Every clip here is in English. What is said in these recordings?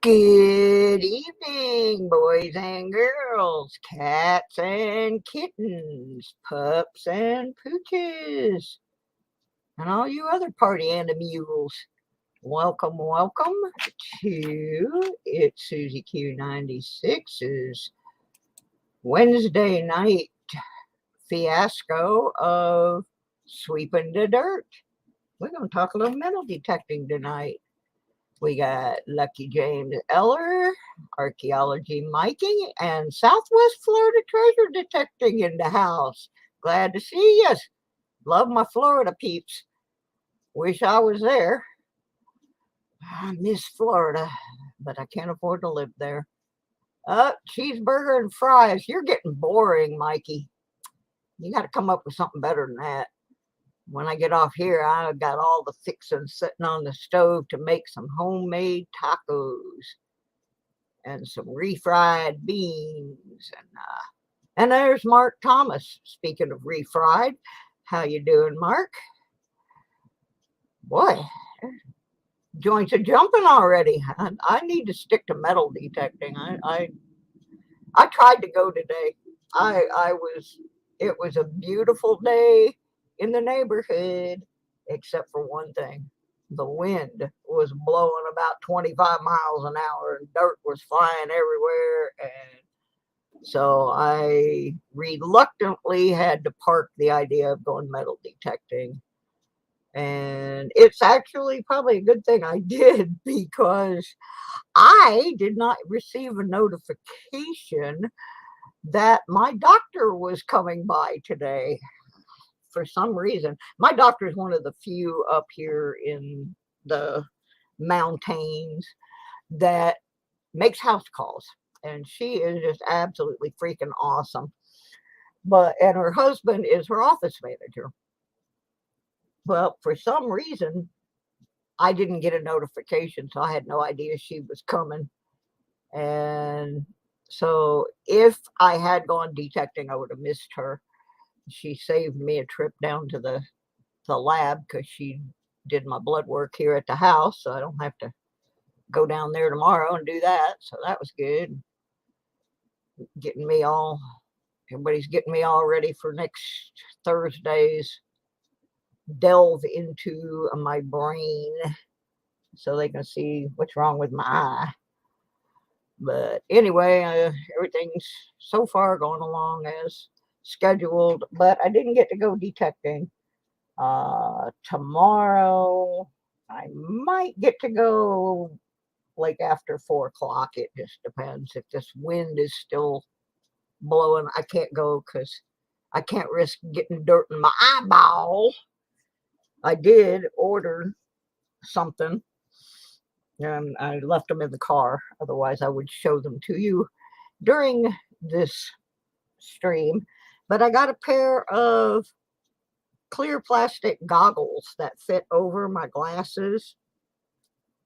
Good evening, boys and girls, cats and kittens, pups and pooches, and all you other party animals. Welcome, welcome to It's Susie Q96's Wednesday night fiasco of sweeping the dirt. We're going to talk a little metal detecting tonight. We got Lucky James Eller, Archaeology Mikey, and Southwest Florida Treasure Detecting in the house. Glad to see you. Love my Florida peeps. Wish I was there. I miss Florida, but I can't afford to live there. Cheeseburger and fries. You're getting boring, Mikey. You got to come up with something better than that. When I get off here, I got all the fixings sitting on the stove to make some homemade tacos and some refried beans. And there's Mark Thomas. Speaking of refried, how you doing, Mark? Boy, joints are jumping already. I need to stick to metal detecting. I tried to go today. It was a beautiful day in the neighborhood, except for one thing. The wind was blowing about 25 miles an hour and dirt was flying everywhere. And so I reluctantly had to park the idea of going metal detecting. And it's actually probably a good thing I did, because I did not receive a notification that my doctor was coming by today. For some reason, my doctor is one of the few up here in the mountains that makes house calls, and she is just absolutely freaking awesome. And her husband is her office manager. Well, for some reason, I didn't get a notification, so I had no idea she was coming. And so if I had gone detecting, I would have missed her. She saved me a trip down to the lab, because she did my blood work here at the house, so I don't have to go down there tomorrow and do that. So that was good. Everybody's getting me all ready for next Thursday's delve into my brain so they can see what's wrong with my eye. But anyway, everything's so far going along as scheduled, but I didn't get to go detecting. Tomorrow I might get to go like after 4 o'clock. It just depends. If this wind is still blowing, I can't go, because I can't risk getting dirt in my eyeball. I did order something and I left them in the car. Otherwise I would show them to you during this stream. But I got a pair of clear plastic goggles that fit over my glasses.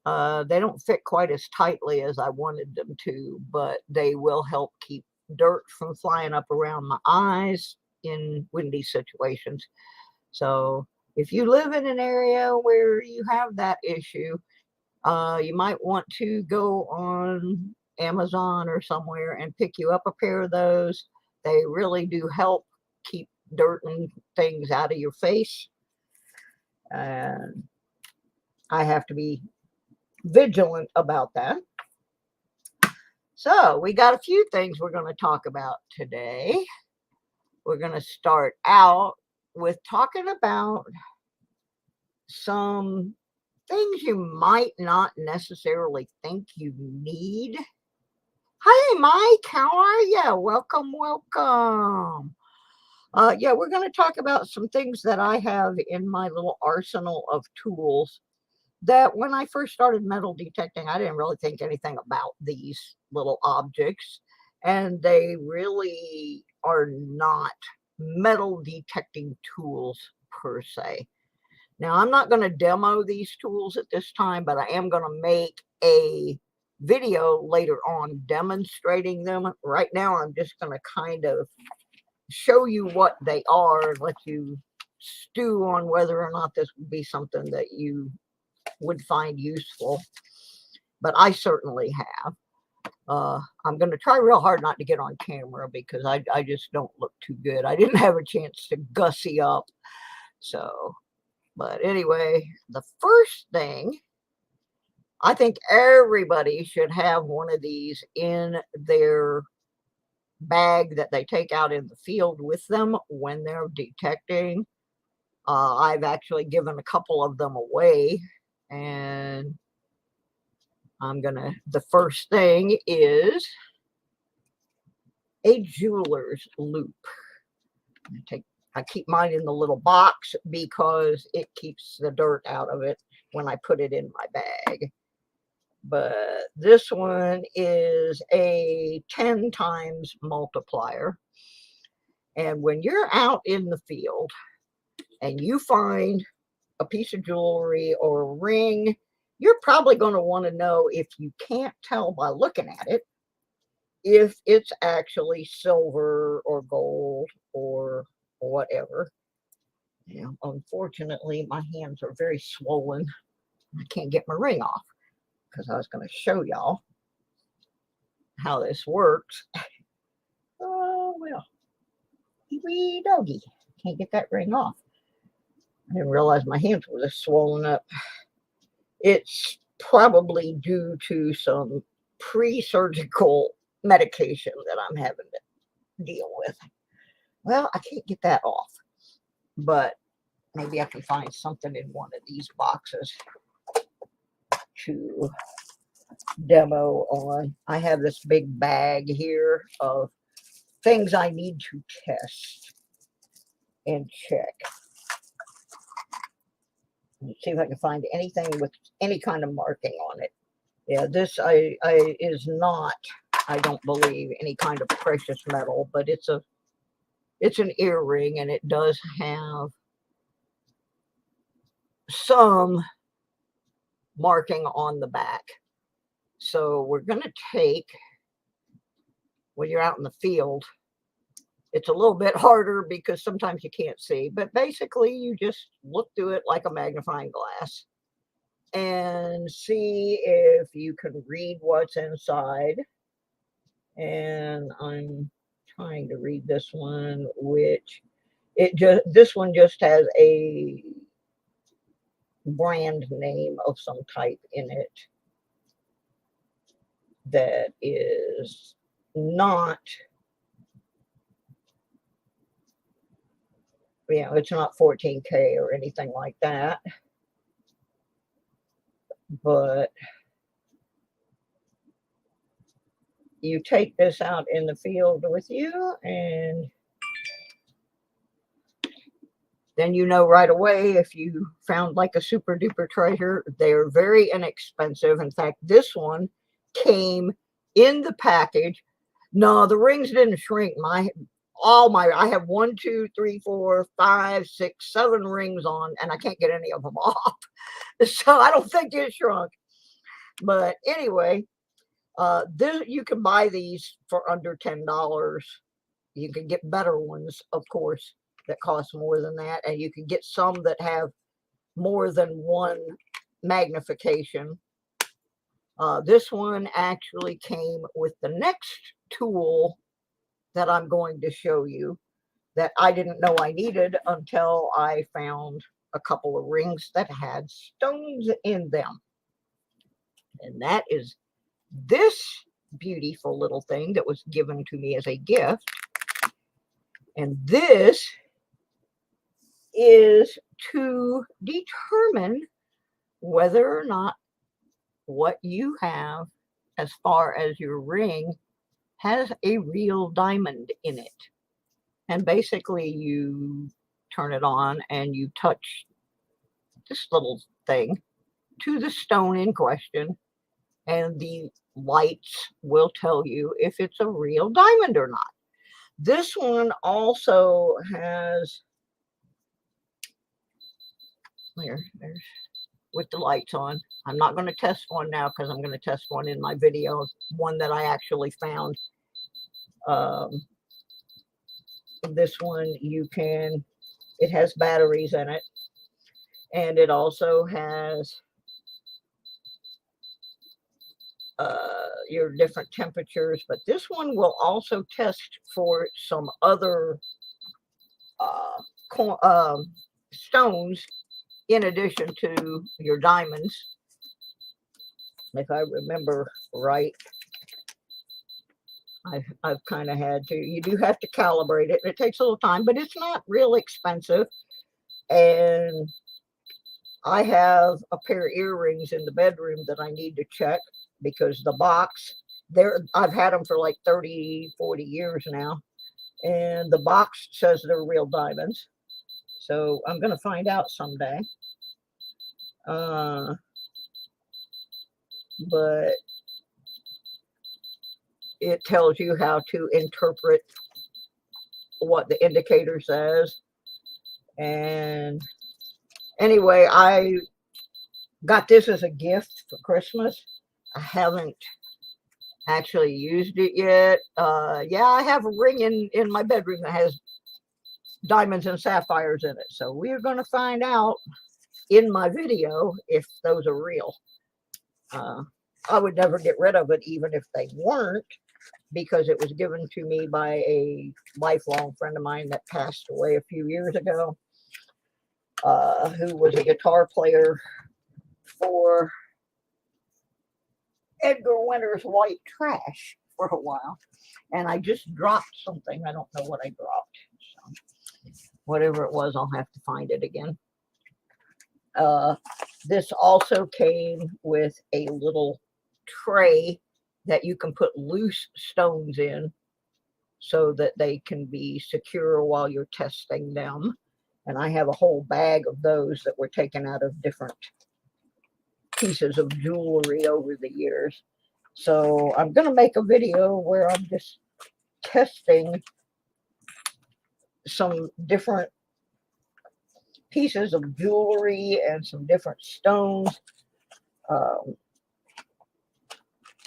They don't fit quite as tightly as I wanted them to, but they will help keep dirt from flying up around my eyes in windy situations. So if you live in an area where you have that issue, you might want to go on Amazon or somewhere and pick you up a pair of those. They really do help keep dirt and things out of your face. And I have to be vigilant about that. So we got a few things we're going to talk about today. We're going to start out with talking about some things you might not necessarily think you need. Hi, Mike. How are you? Welcome, welcome. Yeah, we're going to talk about some things that I have in my little arsenal of tools that when I first started metal detecting, I didn't really think anything about these little objects. And they really are not metal detecting tools per se. Now, I'm not going to demo these tools at this time, but I am going to make a video later on demonstrating them. Right now, I'm just going to kind of show you what they are and let you stew on whether or not this would be something that you would find useful. but I certainly have. I'm going to try real hard not to get on camera because I just don't look too good. I didn't have a chance to gussy up. So, but anyway, the first thing, I think everybody should have one of these in their bag that they take out in the field with them when they're detecting. I've actually given a couple of them away, and the first thing is a jeweler's loop. I keep mine in the little box because it keeps the dirt out of it when I put it in my bag. But this one is a 10 times multiplier. And when you're out in the field and you find a piece of jewelry or a ring, you're probably going to want to know, if you can't tell by looking at it, if it's actually silver or gold or whatever. Now, unfortunately, my hands are very swollen. I can't get my ring off because I was going to show y'all how this works. Oh, well, wee doggy. Can't get that ring off. I didn't realize my hands were this swollen up. It's probably due to some pre-surgical medication that I'm having to deal with. Well, I can't get that off, but maybe I can find something in one of these boxes to demo on. I have this big bag here of things I need to test and check. Let's see if I can find anything with any kind of marking on it. Yeah, this is not, I don't believe, any kind of precious metal, but it's an earring, and it does have some marking on the back. So we're going to take, when you're out in the field, it's a little bit harder because sometimes you can't see, but basically you just look through it like a magnifying glass and see if you can read what's inside. And I'm trying to read this one, which this one just has a brand name of some type in it that is not, it's not 14K or anything like that. But you take this out in the field with you, and then you know right away if you found like a super duper treasure. They're very inexpensive. In fact, this one came in the package. No, the rings didn't shrink. I have 1, 2, 3, 4, 5, 6, 7 rings on, and I can't get any of them off. So I don't think it shrunk. But anyway, you can buy these for under $10. You can get better ones, of course, that cost more than that, and you can get some that have more than one magnification. This one actually came with the next tool that I'm going to show you that I didn't know I needed until I found a couple of rings that had stones in them. And that is this beautiful little thing that was given to me as a gift. And this is to determine whether or not what you have as far as your ring has a real diamond in it. And basically you turn it on and you touch this little thing to the stone in question, and the lights will tell you if it's a real diamond or not. This one also has, there's with the lights on. I'm not going to test one now because I'm going to test one in my video, one that I actually found. This one it has batteries in it, and it also has your different temperatures, but this one will also test for some other stones in addition to your diamonds. If I remember right, I've kind of had to. You do have to calibrate it. It takes a little time, but it's not real expensive. And I have a pair of earrings in the bedroom that I need to check because the box, I've had them for like 30, 40 years now. And the box says they're real diamonds. So I'm going to find out someday. But it tells you how to interpret what the indicator says. And anyway, I got this as a gift for Christmas. I haven't actually used it yet. Yeah, I have a ring in my bedroom that has diamonds and sapphires in it. So we're going to find out in my video if those are real. I would never get rid of it even if they weren't, because it was given to me by a lifelong friend of mine that passed away a few years ago, who was a guitar player for Edgar Winter's White Trash for a while. And I just dropped something. I don't know what I dropped. So whatever it was, I'll have to find it again. This also came with a little tray that you can put loose stones in so that they can be secure while you're testing them. And I have a whole bag of those that were taken out of different pieces of jewelry over the years. So I'm going to make a video where I'm just testing some different pieces of jewelry and some different stones.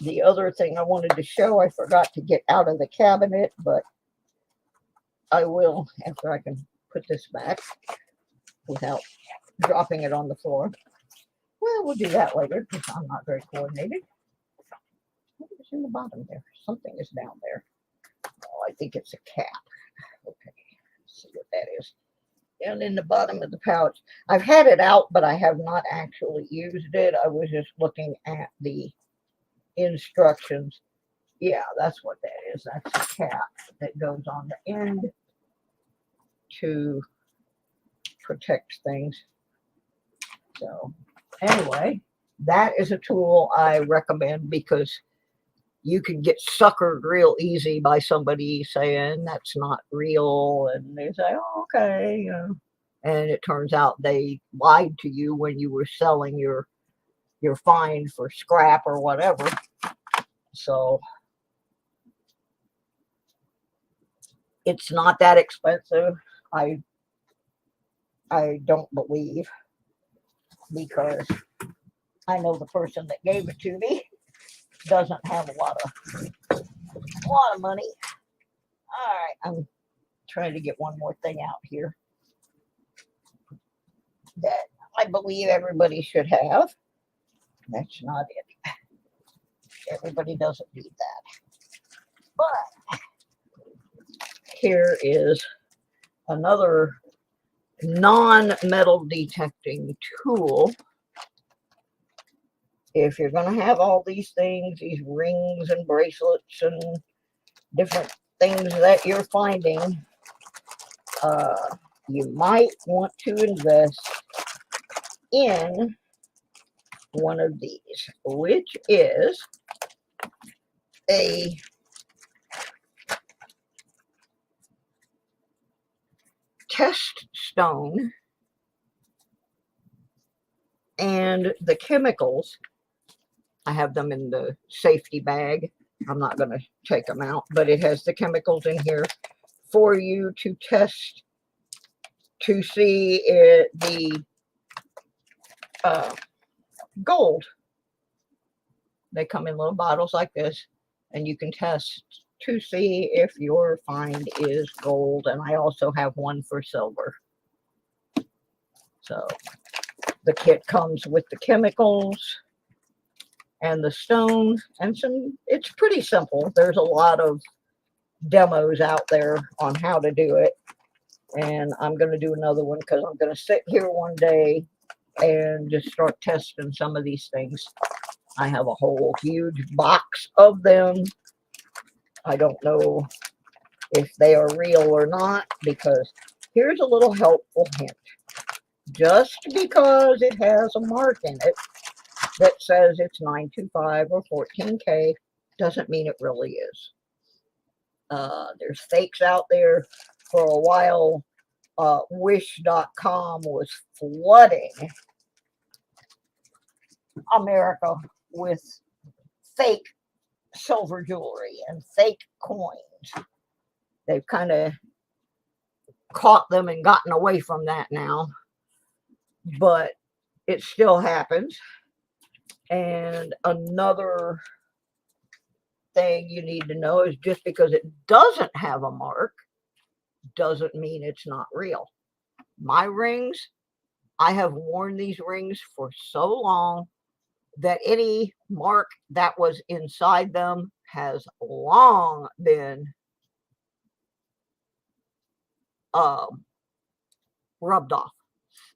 The other thing I wanted to show, I forgot to get out of the cabinet, but I will after I can put this back without dropping it on the floor. Well, we'll do that later because I'm not very coordinated. What is in the bottom there? Something is down there. Oh, I think it's a cap. Okay, let's see what that is. Down in the bottom of the pouch. I've had it out, but I have not actually used it. I was just looking at the instructions. Yeah, that's what that is. That's a cap that goes on the end to protect things. So anyway, that is a tool I recommend because you can get suckered real easy by somebody saying that's not real, and they say, oh, okay, you know, and it turns out they lied to you when you were selling your find for scrap or whatever. So it's not that expensive. I don't believe, because I know the person that gave it to me doesn't have a lot of money. All right, I'm trying to get one more thing out here that I believe everybody should have. That's not it. Everybody doesn't need that. But here is another non-metal detecting tool. If you're going to have all these things, these rings and bracelets and different things that you're finding, you might want to invest in one of these, which is a test stone, and the chemicals, I have them in the safety bag. I'm not going to take them out, but it has the chemicals in here for you to test to see the gold. They come in little bottles like this, and you can test to see if your find is gold. And I also have one for silver. So the kit comes with the chemicals and the stones and some, it's pretty simple. There's a lot of demos out there on how to do it. And I'm going to do another one because I'm going to sit here one day and just start testing some of these things. I have a whole huge box of them. I don't know if they are real or not, because here's a little helpful hint. Just because it has a mark in it that says it's 925 or 14K doesn't mean it really is. There's fakes out there. For a while, wish.com was flooding America with fake silver jewelry and fake coins. They've kind of caught them and gotten away from that now, but it still happens. And another thing you need to know is just because it doesn't have a mark doesn't mean it's not real. My rings, I have worn these rings for so long that any mark that was inside them has long been rubbed off.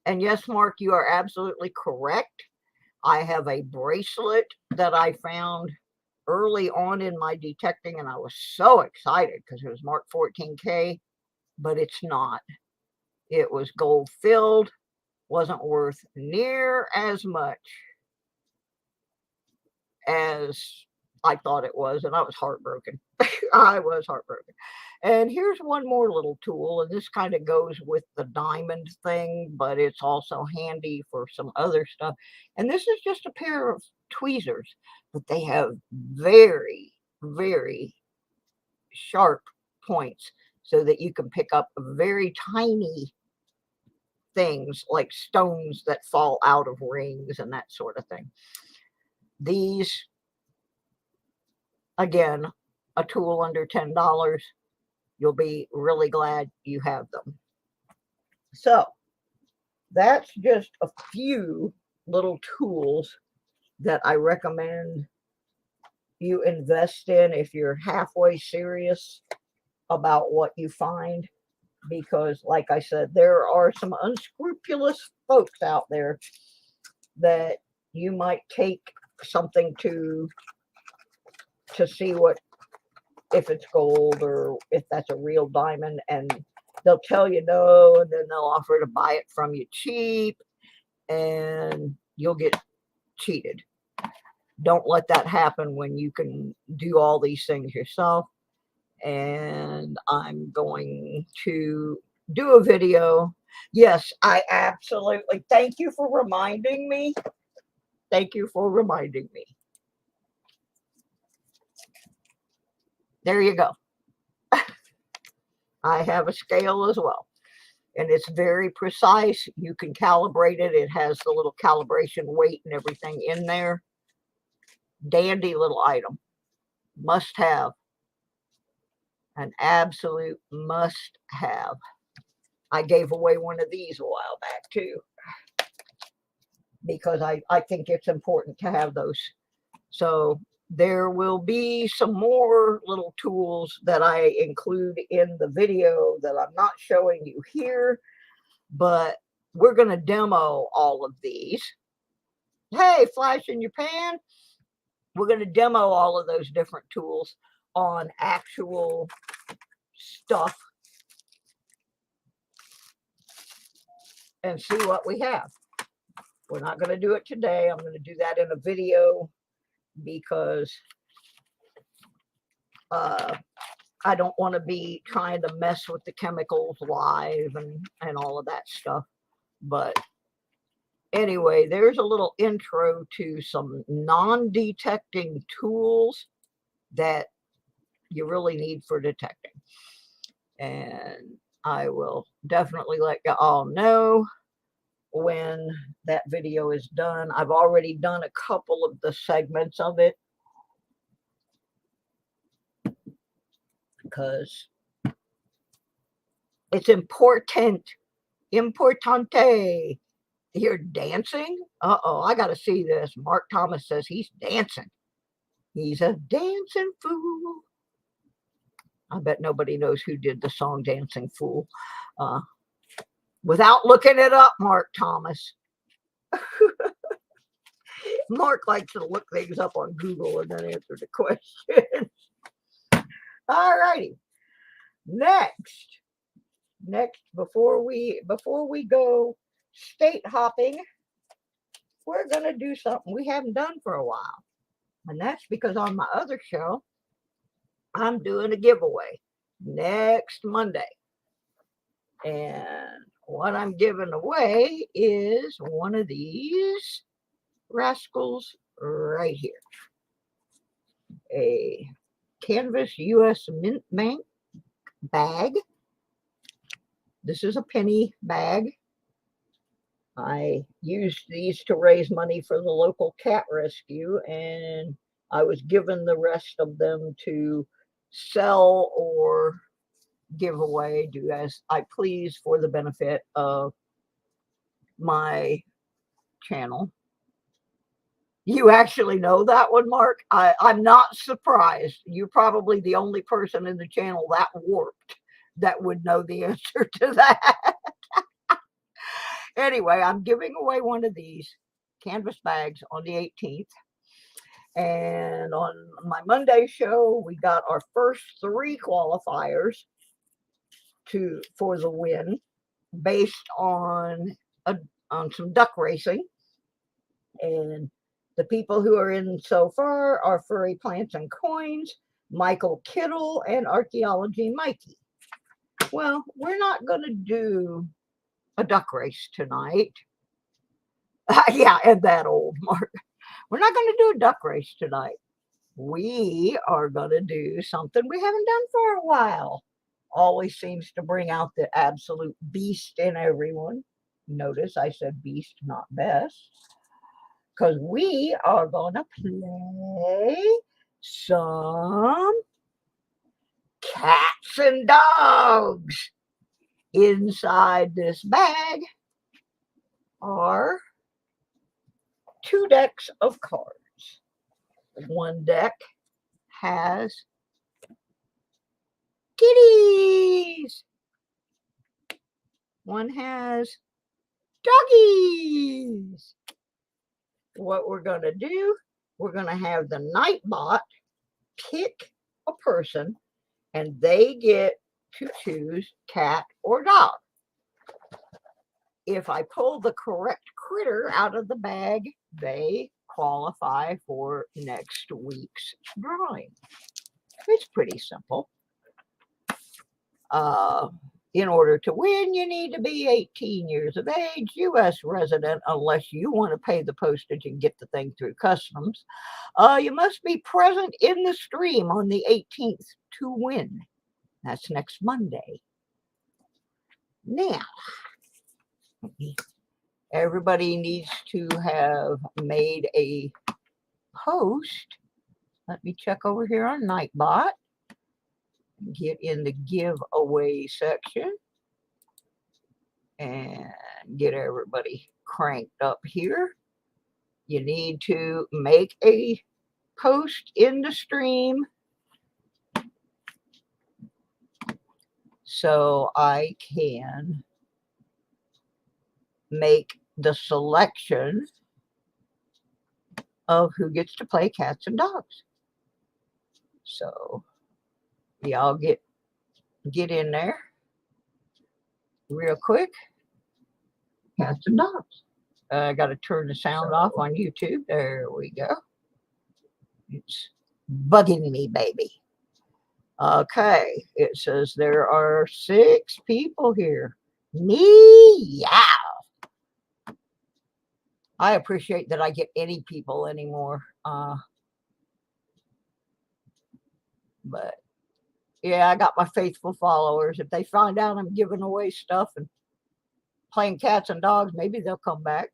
And yes, Mark, you are absolutely correct. I have a bracelet that I found early on in my detecting, and I was so excited because it was marked 14K, but it's not. It was gold filled, wasn't worth near as much as I thought it was, and I was heartbroken. I was heartbroken. And here's one more little tool, and this kind of goes with the diamond thing, but it's also handy for some other stuff. And this is just a pair of tweezers, but they have very, very sharp points so that you can pick up very tiny things like stones that fall out of rings and that sort of thing. These, again, a tool under $10. You'll be really glad you have them. So that's just a few little tools that I recommend you invest in if you're halfway serious about what you find, because like I said, there are some unscrupulous folks out there that you might take something to see what, if it's gold or if that's a real diamond, and they'll tell you no, and then they'll offer to buy it from you cheap, and you'll get cheated. Don't let that happen when you can do all these things yourself. And I'm going to do a video. Yes, I absolutely, thank you for reminding me. Thank you for reminding me. There you go. I have a scale as well, and it's very precise. You can calibrate it. It has the little calibration weight and everything in there. Dandy little item. Must have. An absolute must have. I gave away one of these a while back too, because I think it's important to have those. So there will be some more little tools that I include in the video that I'm not showing you here, but we're going to demo all of these. Hey, flash in your pan. We're going to demo all of those different tools on actual stuff and see what we have. We're not going to do it today. I'm going to do that in a video because I don't want to be trying to mess with the chemicals live and all of that stuff. But anyway, there's a little intro to some non-detecting tools that you really need for detecting. And I will definitely let you all know when that video is done. I've already done a couple of the segments of it because it's importante You're dancing? Uh-oh, I got to see this. Mark Thomas says he's dancing. He's a dancing fool. I bet nobody knows who did the song Dancing Fool. Without looking it up, Mark Thomas. Mark likes to look things up on Google and then answer the question. All righty. Next, before we go state hopping, we're going to do something we haven't done for a while. And that's because on my other show, I'm doing a giveaway next Monday. And what I'm giving away is one of these rascals right here. A canvas U.S. Mint Bank bag. This is a penny bag. I used these to raise money for the local cat rescue, and I was given the rest of them to sell or give away, do as I please for the benefit of my channel. You actually know that one, Mark? I'm not surprised. You're probably the only person in the channel that warped that would know the answer to that. Anyway, I'm giving away one of these canvas bags on the 18th. And on my Monday show, we got our first 3 qualifiers for the win based on some duck racing. And the people who are in so far are Furry Plants and Coins, Michael Kittle, and Archaeology Mikey. Well, we're not going to do a duck race tonight. Yeah, and that old, Mark. We're not going to do a duck race tonight. We are going to do something we haven't done for a while. Always seems to bring out the absolute beast in everyone. Notice I said beast, not best. Because we are going to play some cats and dogs. Inside this bag are 2 decks of cards. One deck has kitties. One has doggies. What we're going to do, we're going to have the Nightbot pick a person, and they get to choose cat or dog. If I pull the correct critter out of the bag, they qualify for next week's drawing. It's pretty simple. In order to win, you need to be 18 years of age, U.S. resident, unless you want to pay the postage and get the thing through customs. You must be present in the stream on the 18th to win. That's next Monday. Now, everybody needs to have made a post. Let me check over here on Nightbot. Get in the giveaway section and get everybody cranked up here. You need to make a post in the stream so I can make the selection of who gets to play cats and dogs. So y'all get in there real quick. Cats and dogs. I got to turn the sound off on YouTube. There we go. It's bugging me, baby. Okay, it says there are 6 people here. Meow. I appreciate that I get any people anymore. But yeah, I got my faithful followers. If they find out I'm giving away stuff and playing cats and dogs, maybe they'll come back.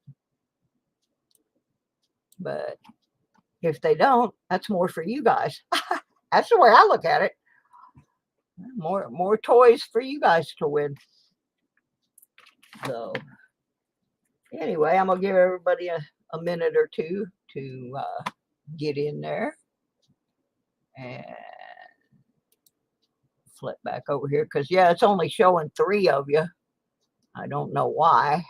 But if they don't, that's more for you guys. That's the way I look at it. More toys for you guys to win. So Anyway, I'm going to give everybody a minute or two to get in there. And flip back over here because, yeah, it's only showing 3 of you. I don't know why.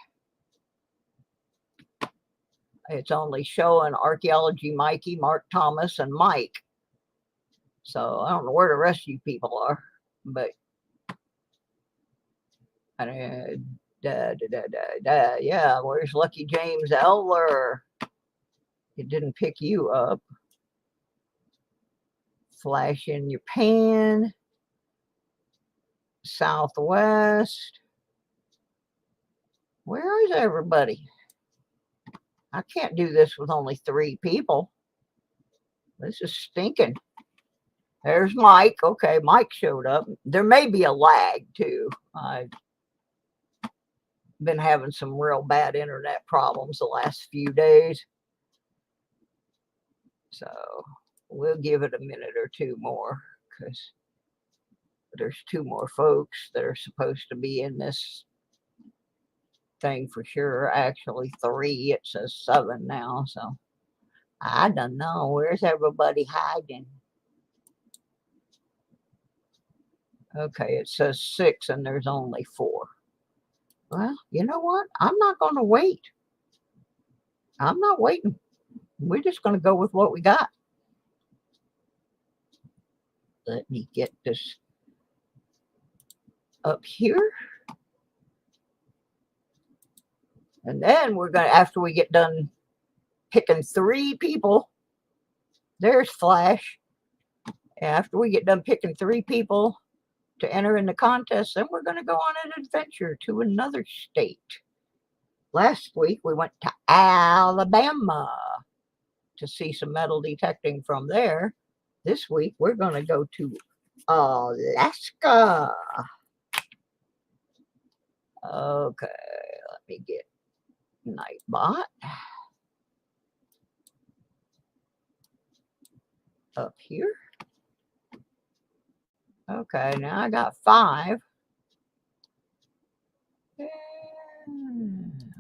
It's only showing Archaeology Mikey, Mark Thomas, and Mike. So I don't know where the rest of you people are, but yeah, where's Lucky James Eller? It didn't pick you up. Flash in your pan. Southwest. Where is everybody? I can't do this with only 3 people. This is stinking. There's Mike. Okay, Mike showed up. There may be a lag too. I've been having some real bad internet problems the last few days. So we'll give it a minute or 2 more because there's 2 more folks that are supposed to be in this thing for sure. Actually 3. It says 7 now. So I don't know. Where's everybody hiding? Okay, it says 6 and there's only 4. Well, you know what? I'm not going to wait. I'm not waiting. We're just going to go with what we got. Let me get this up here. And then we're going to, after we get done picking 3 people, there's Flash. After we get done picking 3 people to enter in the contest, then we're going to go on an adventure to another state. Last week, we went to Alabama to see some metal detecting from there. This week, we're going to go to Alaska. Okay, let me get Nightbot up here. Okay, now I got 5. And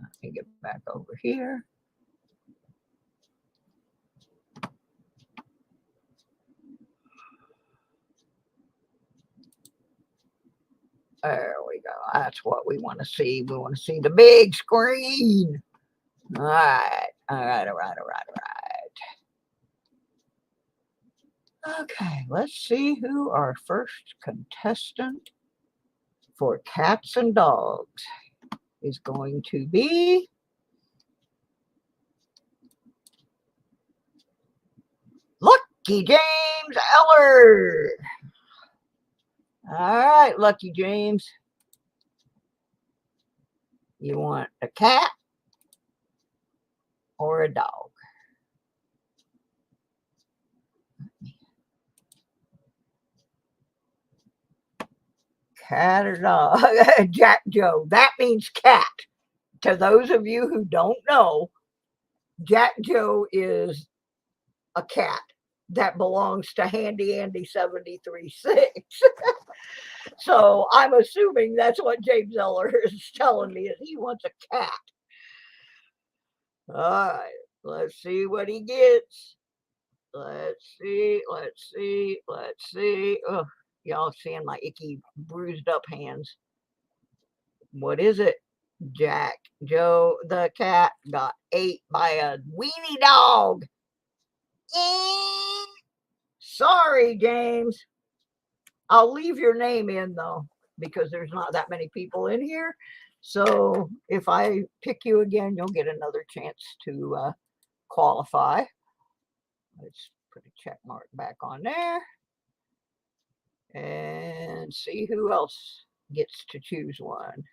let me get back over here. There we go. That's what we want to see. We want to see the big screen. All right. Okay, let's see who our first contestant for cats and dogs is going to be. Lucky James Eller. All right, Lucky James. You want a cat or a dog? Cat or dog? Jack Joe. That means cat. To those of you who don't know, Jack Joe is a cat that belongs to Handy Andy 73.6. So I'm assuming that's what James Eller is telling me, is he wants a cat. All right, let's see what he gets. Let's see. Oh, y'all seeing my icky, bruised up hands. What is it? Jack Joe the cat got ate by a weenie dog. Sorry, James. I'll leave your name in though, because there's not that many people in here. So if I pick you again, you'll get another chance to qualify. Let's put a check mark back on there and see who else gets to choose one.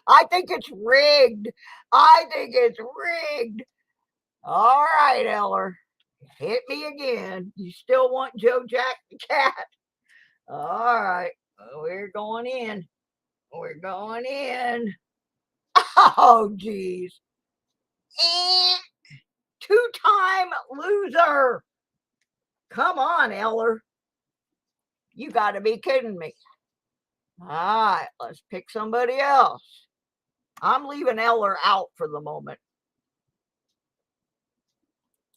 I think it's rigged. All right, Eller. Hit me again. You still want Joe Jack the cat? All right. We're going in. Oh, geez. 2-time loser. Come on, Eller. You got to be kidding me. All right. Let's pick somebody else. I'm leaving Eller out for the moment.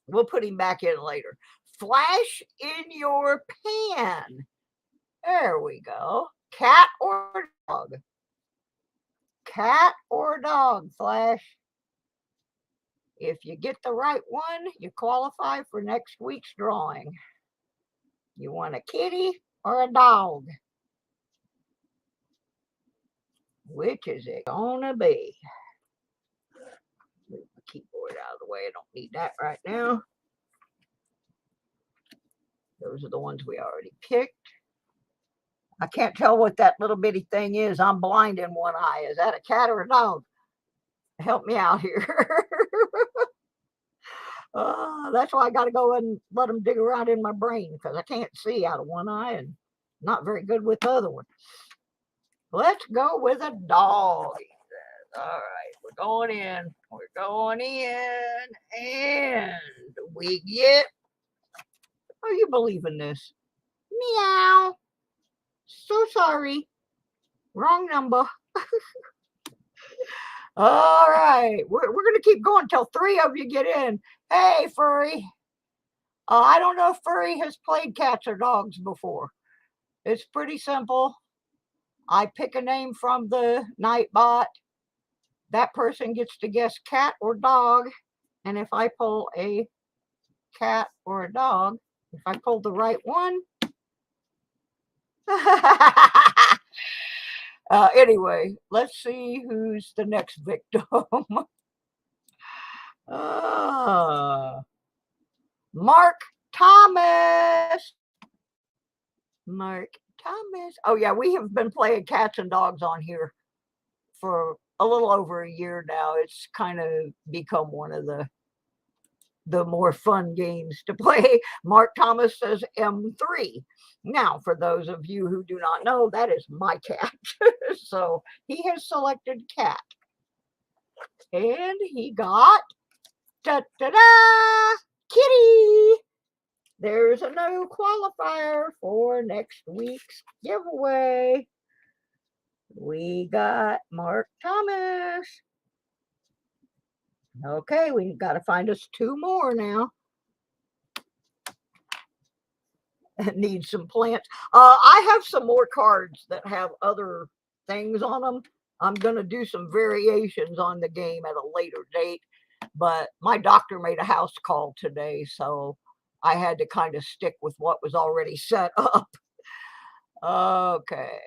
We'll put him back in later. Flash in your pan. There we go. Cat or dog? Cat or dog, Flash? If you get the right one, you qualify for next week's drawing. You want a kitty or a dog? Which is it gonna be? Move the keyboard out of the way. I don't need that right now. Those are the ones we already picked. I can't tell what that little bitty thing is. I'm blind in one eye. Is that a cat or a dog? Help me out here. That's why I got to go and let them dig around in my brain, because I can't see out of one eye and not very good with the other one. Let's go with a dog. All right, we're going in. We're going in. And we get... Oh, you believe in this? Meow. So sorry. Wrong number. All right, we're going to keep going until 3 of you get in. Hey, Furry. I don't know if Furry has played cats or dogs before. It's pretty simple. I pick a name from the Nightbot. That person gets to guess cat or dog. And if I pull a cat or a dog, if I pull the right one. Anyway, let's see who's the next victim. Mark Thomas. Mark Thomas. Oh, yeah, we have been playing cats and dogs on here for a little over a year now. It's kind of become one of the more fun games to play. Mark Thomas says M3. Now, for those of you who do not know, that is my cat. So he has selected cat. And he got da-da-da, kitty. There's a new qualifier for next week's giveaway. We got Mark Thomas. Okay, we've got to find us 2 more now. Need some plants. I have some more cards that have other things on them. I'm going to do some variations on the game at a later date, but my doctor made a house call today, so I had to kind of stick with what was already set up. Okay,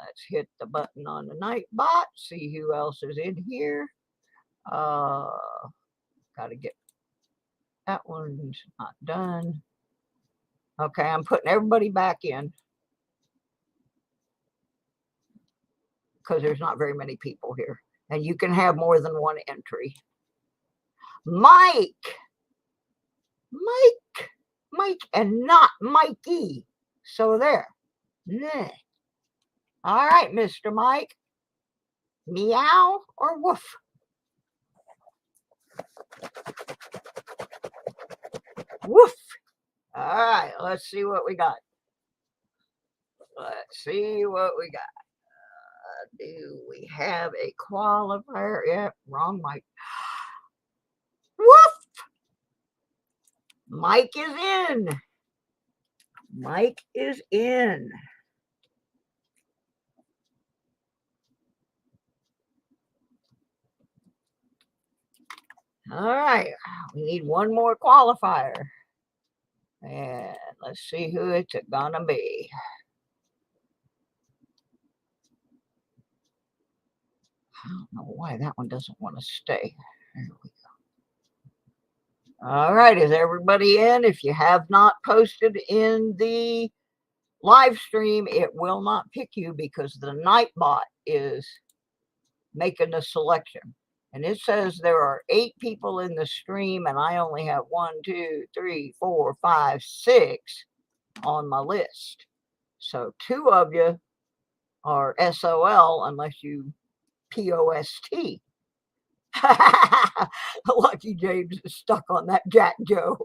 let's hit the button on the Nightbot, see who else is in here. Got to get that one's not done. Okay, I'm putting everybody back in because there's not very many people here, and you can have more than one entry. Mike, and not Mikey. So there. All right, Mr. Mike. Meow or woof? Woof. All right, let's see what we got. Let's see what we got. Do we have a qualifier? Yep, wrong Mike. Woof! Mike is in. Mike is in. All right, we need one more qualifier. And let's see who it's gonna be. I don't know why that one doesn't want to stay. There we go. All right, is everybody in? If you have not posted in the live stream, it will not pick you because the Nightbot is making the selection. And it says there are 8 people in the stream, and I only have 1, 2, 3, 4, 5, 6 on my list. So 2 of you are SOL unless you POST. Lucky James is stuck on that Jack Joe.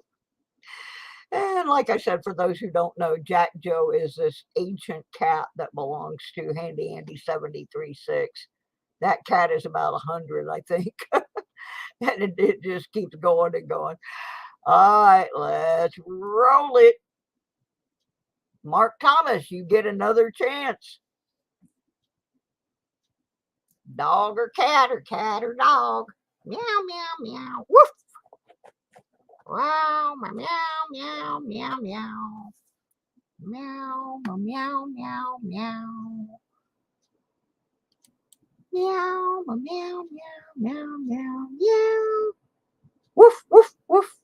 And like I said, for those who don't know, Jack Joe is this ancient cat that belongs to Handy Andy 73.6. That cat is about 100, I think. And it just keeps going and going. All right, let's roll it. Mark Thomas, you get another chance. Dog or cat or dog. Meow, meow, meow. Woof. Wow, meow, meow, meow, meow. Meow, meow, meow, meow. Meow, meow, meow, meow, meow, meow. Woof, woof, woof.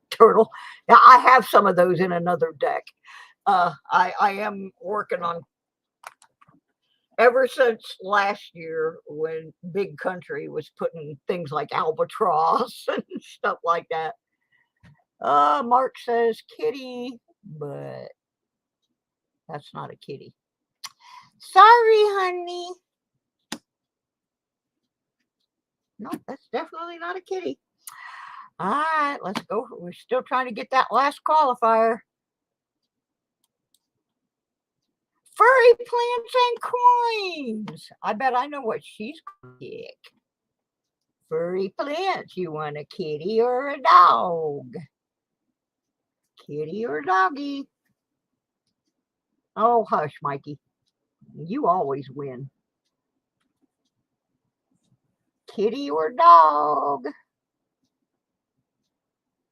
Turtle. Now, I have some of those in another deck. I am working on, ever since last year when Big Country was putting things like albatross and stuff like that. Mark says kitty, but that's not a kitty. Sorry, honey. No, that's definitely not a kitty. All right, let's go. We're still trying to get that last qualifier. Furry plants and coins. I bet I know what she's going to pick. Furry plants. You want a kitty or a dog? Kitty or doggy? Oh, hush, Mikey. You always win. Kitty or dog?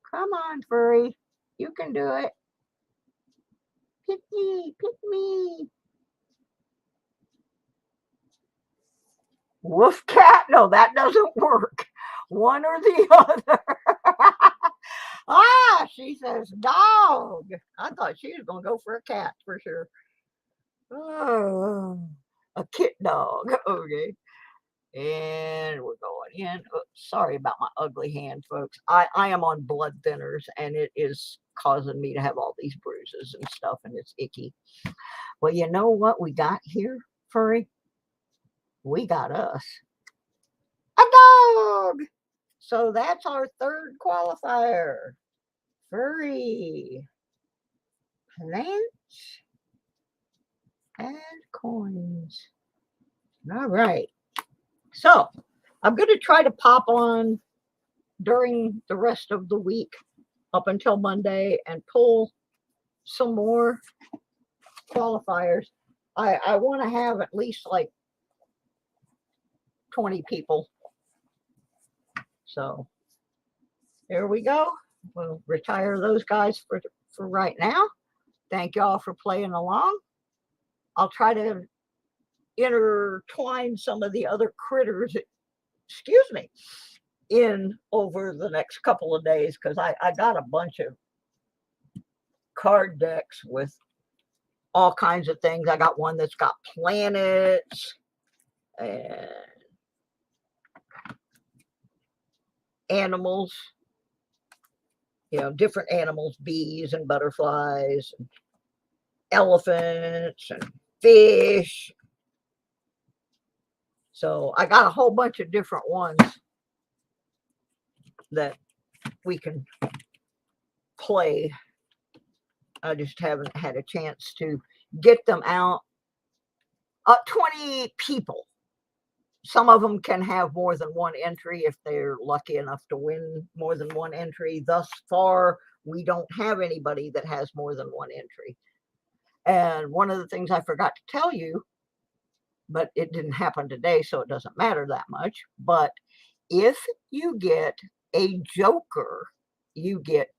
Come on, furry. You can do it. Pick me, pick me. Wolf cat? No, that doesn't work. One or the other. She says dog. I thought she was going to go for a cat for sure. Oh, a kit dog. Okay. And we're going in. Oh, sorry about my ugly hand, folks. I am on blood thinners, and it is causing me to have all these bruises and stuff, and it's icky. Well, you know what we got here, furry? We got us a dog. So that's our third qualifier. Furry, plants, and coins. All right. So I'm going to try to pop on during the rest of the week up until Monday and pull some more qualifiers. I want to have at least like 20 people. So there we go. We'll retire those guys for right now. Thank y'all for playing along. I'll try to intertwine some of the other critters, excuse me, in over the next couple of days, because I got a bunch of card decks with all kinds of things. I got one that's got planets and animals, you know, different animals, bees and butterflies, and elephants and fish. So I got a whole bunch of different ones that we can play. I just haven't had a chance to get them out. 20 people. Some of them can have more than one entry if they're lucky enough to win more than one entry. Thus far, we don't have anybody that has more than one entry. And one of the things I forgot to tell you, but it didn't happen today, so it doesn't matter that much. But if you get a joker, you get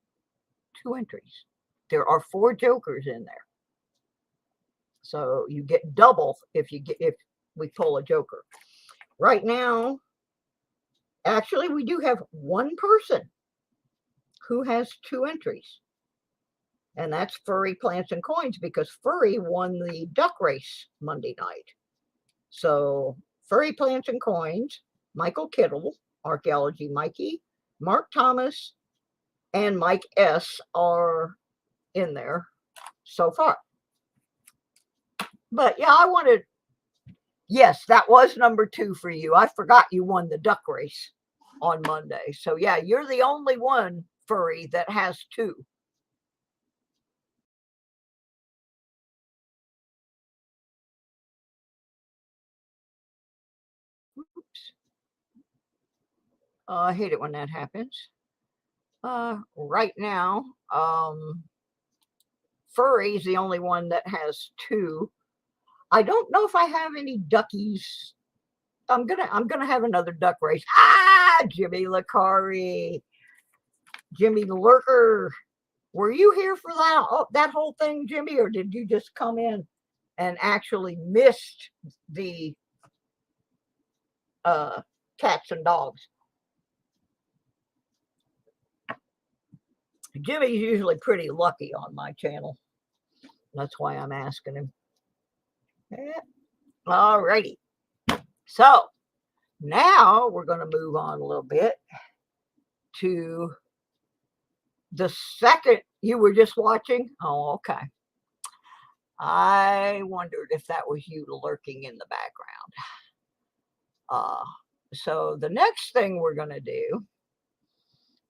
2 entries. There are 4 jokers in there. So you get double if we pull a joker. Right now, actually, we do have one person who has 2 entries. And that's Furry Plants and Coins, because Furry won the duck race Monday night. So Furry Plants and Coins, Michael Kittle, Archaeology Mikey, Mark Thomas, and Mike S. are in there so far. But yeah, I wanted, yes, that was number 2 for you. I forgot you won the duck race on Monday. So yeah, you're the only one, Furry, that has 2. I hate it when that happens. Right now, Furry's the only one that has 2. I don't know if I have any duckies. I'm gonna have another duck race. Ah, Jimmy Lacari, Jimmy the Lurker. Were you here for that whole thing, Jimmy, or did you just come in and actually missed the cats and dogs? Jimmy's usually pretty lucky on my channel. That's why I'm asking him. Yeah. All righty. So now we're going to move on a little bit to the second. You were just watching? Oh, okay. I wondered if that was you lurking in the background. So the next thing we're going to do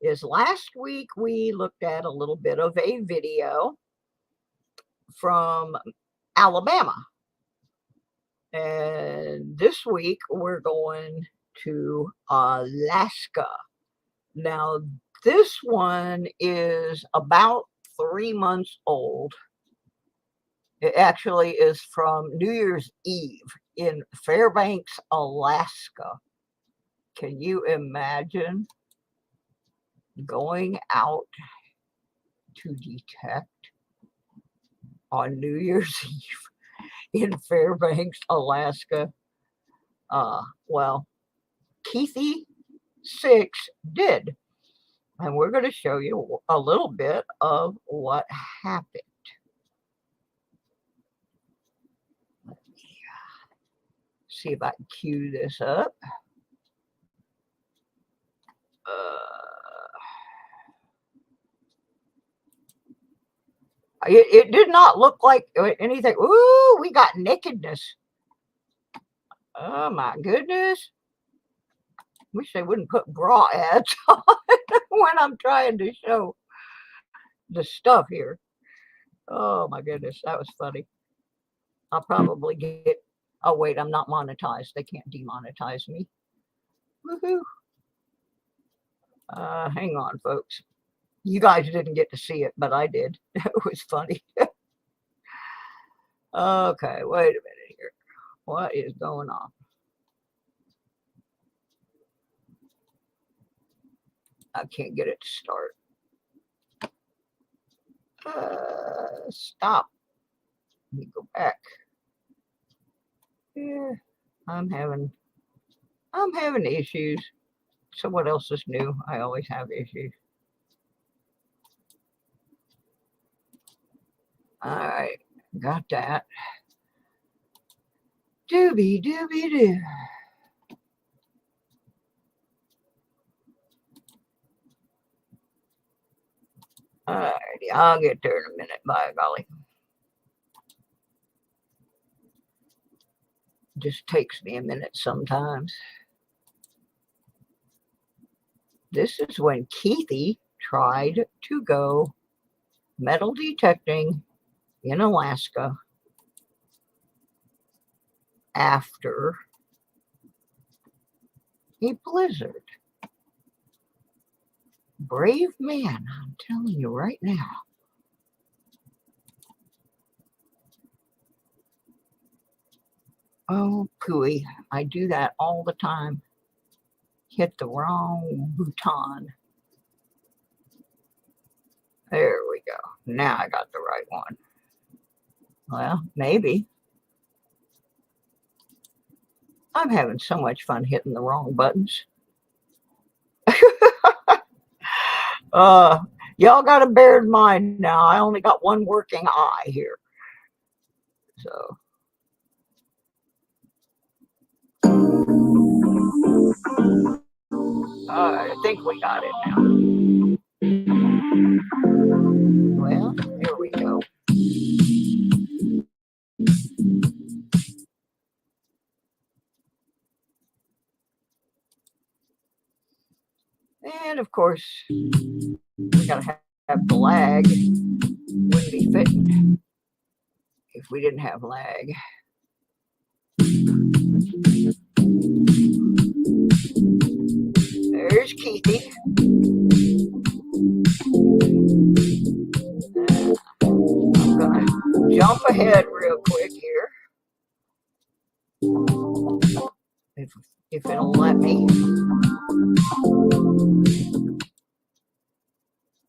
is, last week we looked at a little bit of a video from Alabama. And this week we're going to Alaska. Now, this one is about 3 months old. It actually is from New Year's Eve in Fairbanks, Alaska. Can you imagine going out to detect on New Year's Eve in Fairbanks, Alaska? Well, Keithy6 did. And we're going to show you a little bit of what happened. Let me see if I can cue this up. It did not look like anything. Ooh, we got nakedness. Oh my goodness. Wish they wouldn't put bra ads on when I'm trying to show the stuff here. Oh my goodness, that was funny. I'll probably get, oh wait, I'm not monetized. They can't demonetize me. Woohoo. Hang on, folks. You guys didn't get to see it, but I did. It was funny. Okay, wait a minute here. What is going on? I can't get it to start. Stop. Let me go back. Yeah, I'm having issues. So what else is new? I always have issues. All right, got that. Doobie doobie doo. All righty, I'll get there in a minute, by golly. Just takes me a minute sometimes. This is when Keithy tried to go metal detecting in Alaska after a blizzard. Brave man, I'm telling you right now. Oh, pooey, I do that all the time. Hit the wrong button. There we go. Now I got the right one. Well, maybe. I'm having so much fun hitting the wrong buttons. Y'all got to bear in mind now, I only got one working eye here. So. I think we got it now. Well, here we go. And of course, we gotta have the lag. Wouldn't be fitting if we didn't have lag. There's There's Keithy. I'm gonna jump ahead real quick here. If it'll let me.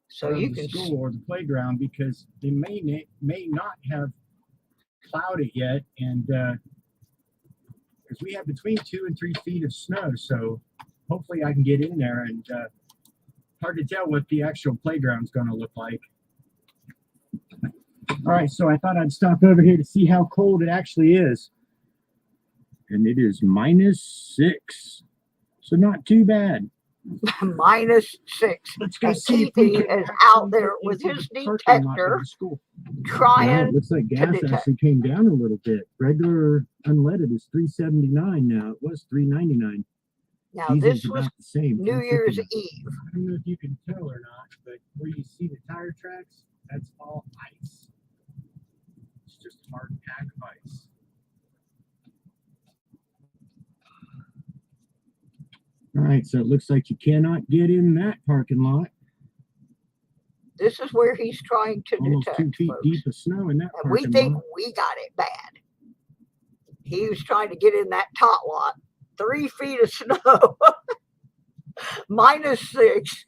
So you can school or the playground, because they may not have plowed it yet, and because we have between 2 and 3 feet of snow, so hopefully I can get in there. And hard to tell what the actual playground's going to look like. All right, so I thought I'd stop over here to see how cold it actually is, and it is -6, so not too bad. -6. Let's go and see Keithy is out there with his detector trying looks like gas to detect. actually came down a little bit. Regular unleaded is $3.79 now. It was $3.99. Now Diesel's this was about the same. New Year's Eve. I don't know if you can tell or not, but where you see the tire tracks, that's all ice. It's just hard packed ice. All right, so it looks like you cannot get in that parking lot. This is where he's trying to Almost detect, 2 feet folks. deep of snow in that And we parking think lot. we got it bad. He was trying to get in that tot lot. 3 feet of snow. -6.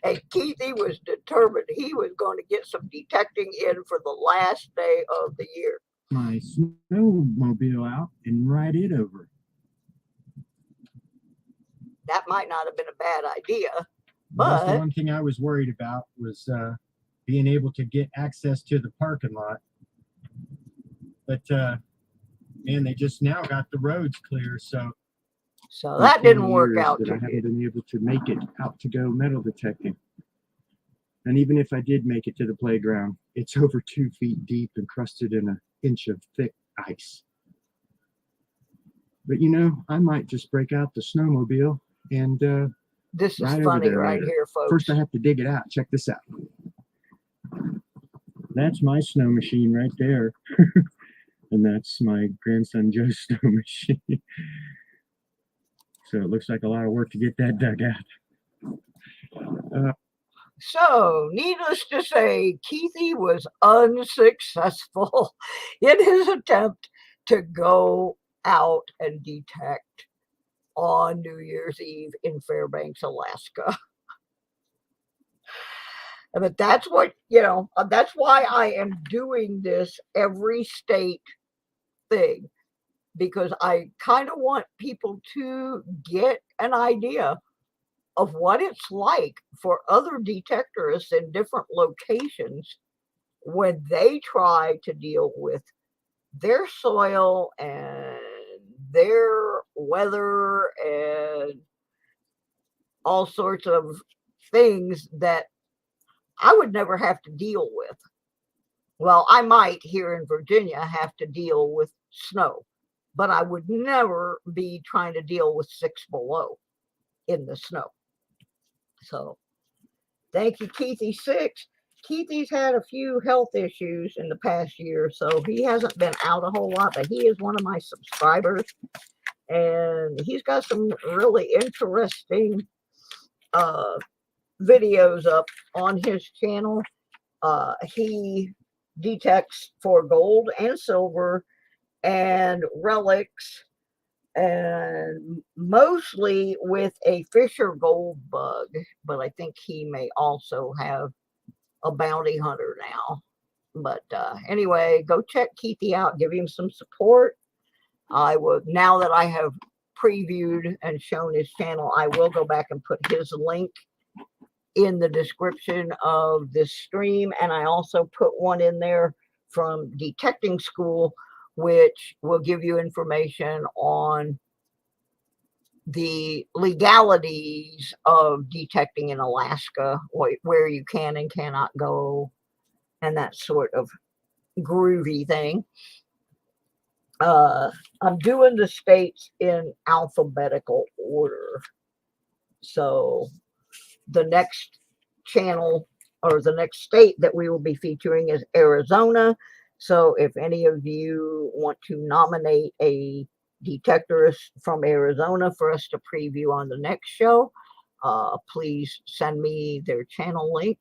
And Keithy was determined he was going to get some detecting in for the last day of the year. My snowmobile out and ride it over. That might not have been a bad idea. Well, that's the But one thing I was worried about, was being able to get access to the parking lot. But man, they just now got the roads clear, so that didn't work out that too I haven't good. been able to make it out to go metal detecting. And even if I did make it to the playground, it's over 2 feet deep, encrusted in an inch of thick ice. But you know, I might just break out the snowmobile and This is ride funny over there right later. here, folks. First, I have to dig it out. Check this out. That's my snow machine right there. And that's my grandson Joe's snow machine. So it looks like a lot of work to get that dug out. So, needless to say, Keithy was unsuccessful in his attempt to go out and detect on New Year's Eve in Fairbanks, Alaska. But that's what, that's why I am doing this every state thing, because I kind of want people to get an idea of what it's like for other detectorists in different locations when they try to deal with their soil and their weather and all sorts of things that I would never have to deal with. Well, I might here in Virginia have to deal with snow, but I would never be trying to deal with 6 below in the snow. So thank you, Keithy6. Keithy's had a few health issues in the past year, so he hasn't been out a whole lot, but he is one of my subscribers, and he's got some really interesting videos up on his channel. He detects for gold and silver and relics, and mostly with a Fisher gold bug, but I think he may also have a bounty hunter now. But anyway, go check Keithy out, give him some support. I would, now that I have previewed and shown his channel, I will go back and put his link in the description of this stream, and I also put one in there from detecting school, which will give you information on the legalities of detecting in Alaska, where you can and cannot go, and that sort of groovy thing. I'm doing the states in alphabetical order. So the next channel, or the next state that we will be featuring, is Arizona. So if any of you want to nominate a detectorist from Arizona for us to preview on the next show. Please send me their channel link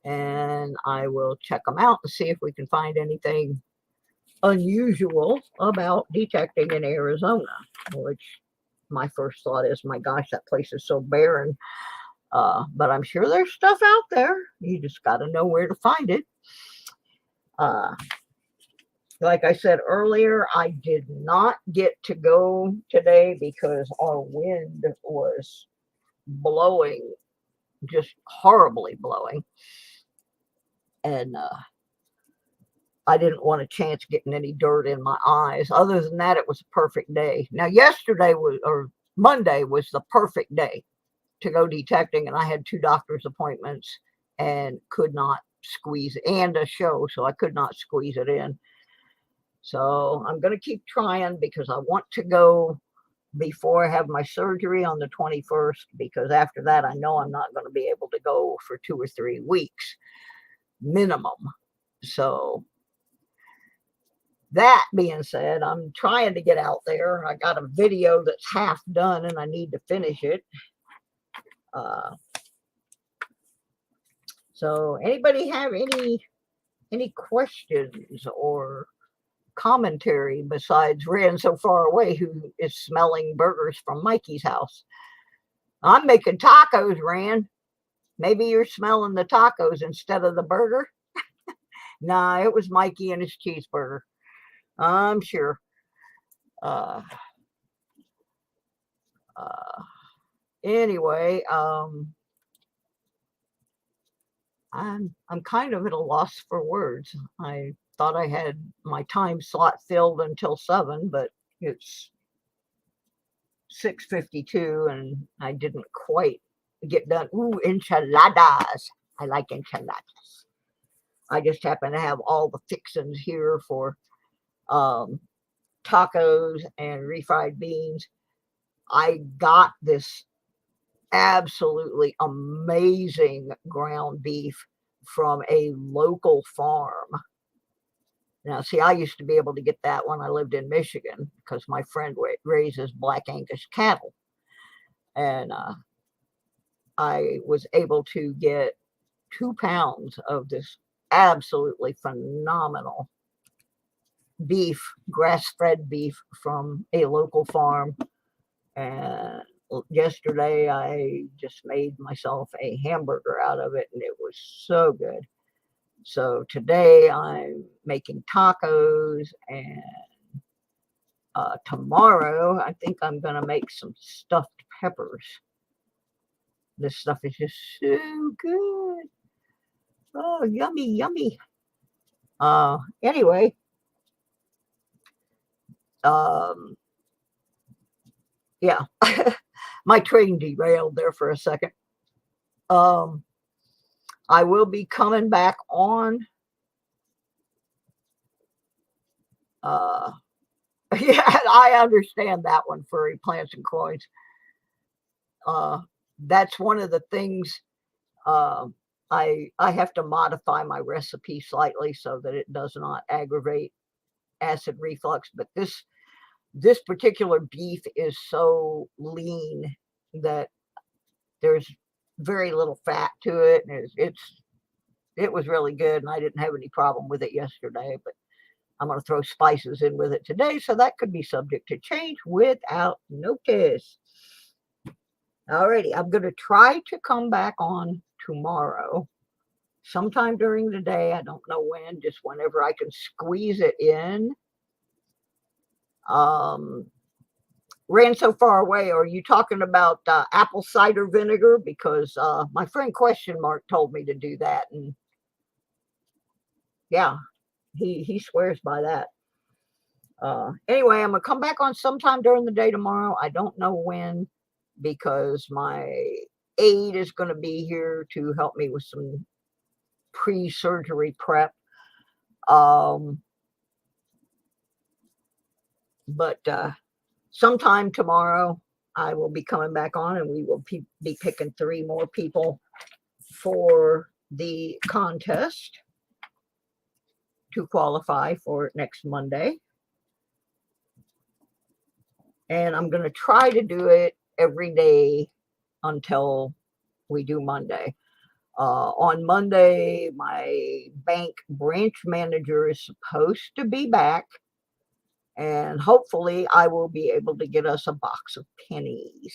and I will check them out and see if we can find anything unusual about detecting in Arizona, which my first thought is, my gosh, that place is so barren. But I'm sure there's stuff out there. You just got to know where to find it. Like I said earlier, I did not get to go today because our wind was blowing, just horribly blowing. And I didn't want a chance getting any dirt in my eyes. Other than that, it was a perfect day. Now, Monday was the perfect day to go detecting, and I had 2 doctor's appointments and could not squeeze, and a show, so I could not squeeze it in. So I'm going to keep trying because I want to go before I have my surgery on the 21st, because after that, I know I'm not going to be able to go for 2 or 3 weeks minimum. So that being said, I'm trying to get out there. I got a video that's half done and I need to finish it. So anybody have any questions or commentary besides Ran so far away, who is smelling burgers from Mikey's house? I'm making tacos, Ran. Maybe you're smelling the tacos instead of the burger. Nah, it was Mikey and his cheeseburger, I'm sure. Anyway, I'm kind of at a loss for words. I thought I had my time slot filled until 7, but it's 6:52 and I didn't quite get done. Ooh, enchiladas. I like enchiladas. I just happen to have all the fixings here for tacos and refried beans. I got this absolutely amazing ground beef from a local farm. Now, see, I used to be able to get that when I lived in Michigan because my friend raises Black Angus cattle. And I was able to get 2 pounds of this absolutely phenomenal beef, grass-fed beef from a local farm. And yesterday I just made myself a hamburger out of it and it was so good. So today I'm making tacos, and tomorrow I think I'm going to make some stuffed peppers. This stuff is just so good. Oh, yummy, yummy. Anyway, yeah, my train derailed there for a second. I will be coming back on. Yeah, I understand that one, furry plants and coins. That's one of the things. I have to modify my recipe slightly so that it does not aggravate acid reflux. But this particular beef is so lean that there's very little fat to it, and it was really good, and I didn't have any problem with it yesterday. But I'm going to throw spices in with it today, so that could be subject to change without notice. Alrighty, I'm going to try to come back on tomorrow, sometime during the day. I don't know when, just whenever I can squeeze it in. Ran so far away, are you talking about apple cider vinegar? Because my friend Question Mark told me to do that, and yeah, he swears by that. Anyway, I'm gonna come back on sometime during the day tomorrow. I don't know when, because my aide is going to be here to help me with some pre-surgery prep. But sometime tomorrow I will be coming back on, and we will be picking 3 more people for the contest to qualify for next Monday. And I'm going to try to do it every day until we do Monday. On Monday, my bank branch manager is supposed to be back, and hopefully I will be able to get us a box of pennies,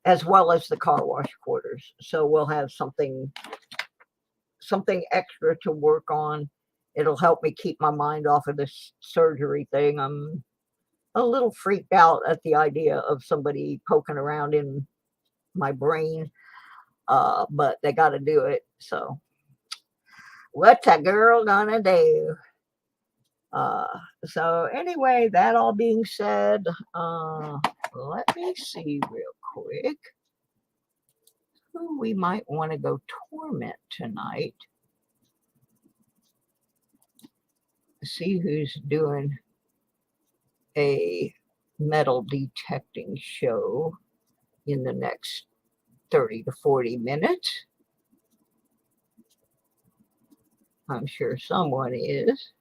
as well as the car wash quarters. So we'll have something extra to work on. It'll help me keep my mind off of this surgery thing. I'm a little freaked out at the idea of somebody poking around in my brain, but they got to do it. So what's a girl gonna do? So anyway, that all being said, let me see real quick who we might want to go torment tonight. See who's doing a metal detecting show in the next 30 to 40 minutes. I'm sure someone is.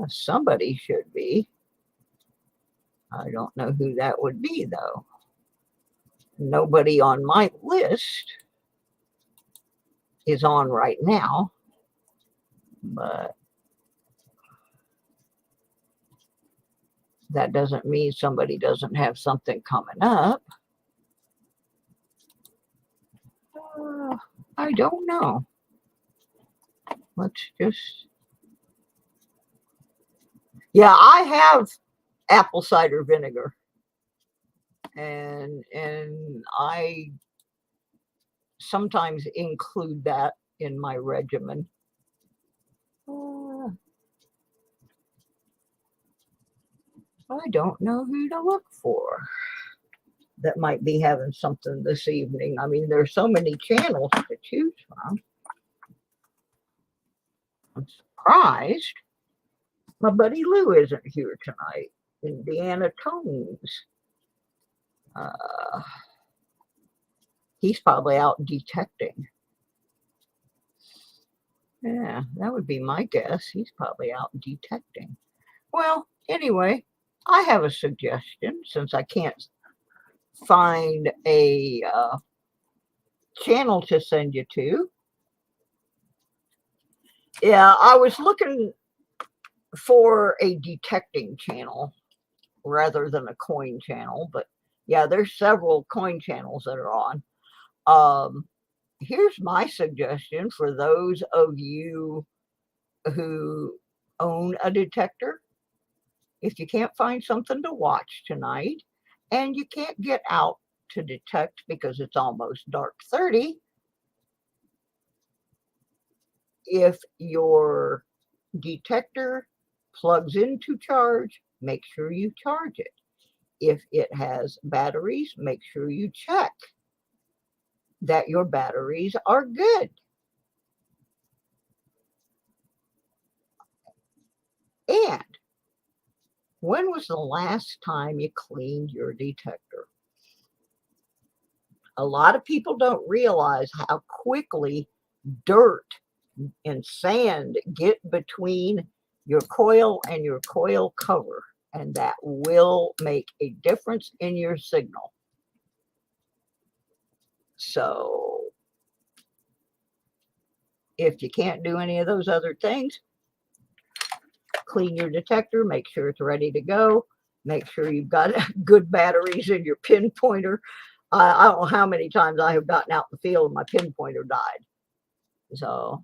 Somebody should be. I don't know who that would be, though. Nobody on my list is on right now, but that doesn't mean somebody doesn't have something coming up. I don't know. Let's just... Yeah, I have apple cider vinegar, and I sometimes include that in my regimen. I don't know who to look for that might be having something this evening. I mean, there's so many channels to choose from. I'm surprised my buddy Lou isn't here tonight. Indiana Tones. He's probably out detecting. Yeah, that would be my guess. He's probably out detecting. Well, anyway, I have a suggestion since I can't find a channel to send you to. Yeah, I was looking for a detecting channel rather than a coin channel, but yeah, there's several coin channels that are on. Here's my suggestion for those of you who own a detector. If you can't find something to watch tonight and you can't get out to detect because it's almost dark 30, if your detector plugs into charge, make sure you charge it. If it has batteries, make sure you check that your batteries are good. And when was the last time you cleaned your detector? A lot of people don't realize how quickly dirt and sand get between your coil and your coil cover, and that will make a difference in your signal. So if you can't do any of those other things, clean your detector, make sure it's ready to go, make sure you've got good batteries in your pinpointer. I don't know how many times I have gotten out in the field and my pinpointer died. So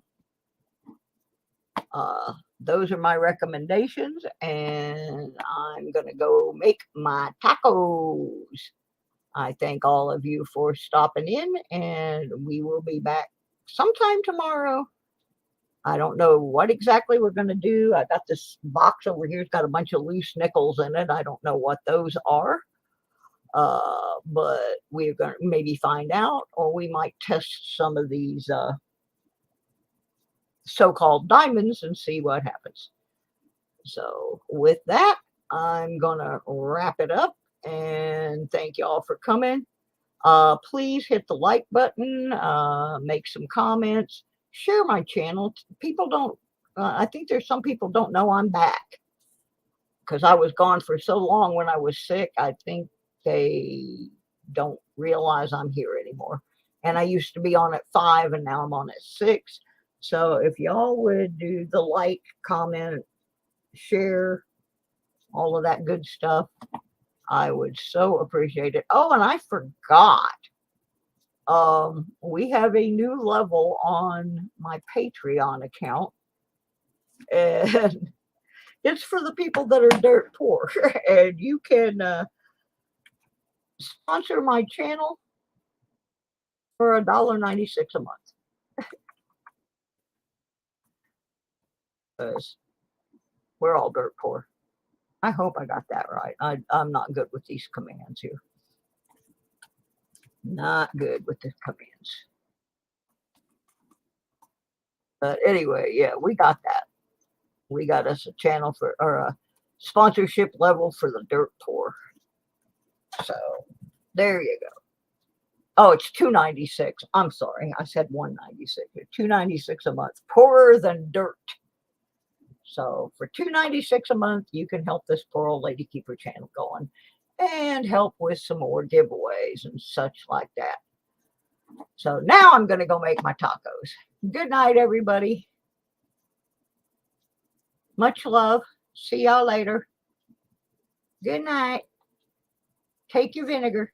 those are my recommendations, and I'm going to go make my tacos. I thank all of you for stopping in, and we will be back sometime tomorrow. I don't know what exactly we're going to do. I got this box over here. It's got a bunch of loose nickels in it. I don't know what those are, but we're going to maybe find out, or we might test some of these so-called diamonds and see what happens. So with that, I'm going to wrap it up, and thank you all for coming. Please hit the like button, make some comments, share my channel. People don't, I think there's some people don't know I'm back. because I was gone for so long when I was sick, I think they don't realize I'm here anymore. And I used to be on at 5 and now I'm on at 6. So if y'all would do the like, comment, share, all of that good stuff, I would so appreciate it. Oh, and I forgot. We have a new level on my Patreon account. And it's for the people that are dirt poor. And you can sponsor my channel for $1.96 a month. Because we're all dirt poor. I hope I got that right. I'm not good with these commands here. Not good with the commands. But anyway, yeah, we got that. We got us a channel for, or a sponsorship level for the dirt poor. So there you go. Oh, it's $2.96. I'm sorry, I said $1.96. $2.96 a month, poorer than dirt. So for $2.96 a month, you can help this poor old lady keep her channel going and help with some more giveaways and such like that. So now I'm going to go make my tacos. Good night, everybody. Much love. See y'all later. Good night. Take your vinegar.